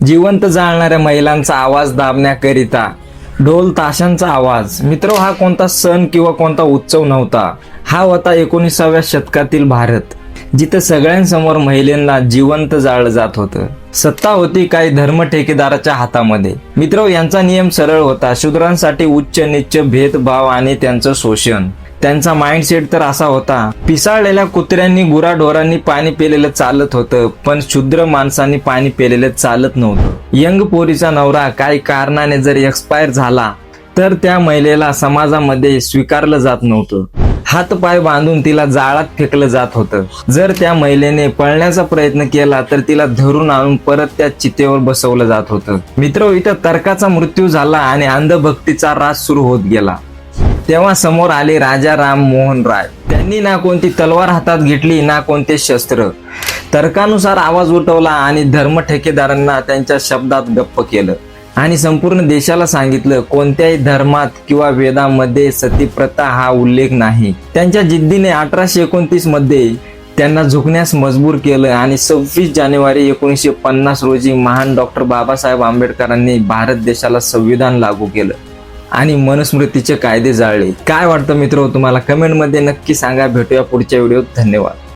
जिवंत जाळणाऱ्या महिलांचा आवाज दाबण्याकरिता ढोल ताशांचा आवाज. मित्र, हा कोणता सण किंवा कोणता उत्सव नव्हता. हा होता 19व्या शतकातील भारत, जिथं सगळ्यांसमोर महिलांना जिवंत जाळलं जात होतं. सत्ता होती काही धर्म ठेकेदाराच्या हातामध्ये. मित्र, यांचा नियम सरळ होता. शूद्रांसाठी उच्च नीच भेदभाव आणि त्यांचं शोषण. त्यांचा माइंडसेट तर असा होता, पिसाळलेल्या कुत्र्यांनी गुराढोरांनी पाणी पिलेलं चालत होतं, पण शूद्र माणसांनी पाणी पिलेलं चालत नव्हतं. यंग पोरीचा नवरा काही कारणाने जर एक्सपायर झाला तर त्या महिलेला समाजामध्ये स्वीकारलं जात नव्हतं. हात पाय बांधून तिला जाळात फेकलं जात होतं. जर त्या महिलेने पळण्याचा प्रयत्न केला तर तिला धरून आणून परत त्या चितेवर बसवलं जात होतं. मित्र, इथं तर्काचा मृत्यू झाला आणि अंधभक्तीचा राज सुरू होत गेला. तेव्हा समोर आले राजा राम मोहन राय. त्यांनी ना कोणती तलवार हातात घेतली ना कोणते शस्त्र. तर्कानुसार आवाज उठवला आणि धर्म ठेकेदारांना त्यांच्या शब्दात गप्प केलं आणि संपूर्ण देशाला सांगितलं, कोणत्याही धर्मात किंवा वेदामध्ये सती प्रथा हा उल्लेख नाही. त्यांच्या जिद्दीने 1829 मध्ये त्यांना झुकण्यास मजबूर केलं आणि 26 जानेवारी 1950 रोजी महान डॉक्टर बाबासाहेब आंबेडकरांनी भारत देशाला संविधान लागू केलं आणि मनुस्मृतीचे कायदे जाळले. काय वाटतं मित्र तुम्हाला? कमेंटमध्ये नक्की सांगा. भेटूया पुढच्या व्हिडिओत. धन्यवाद.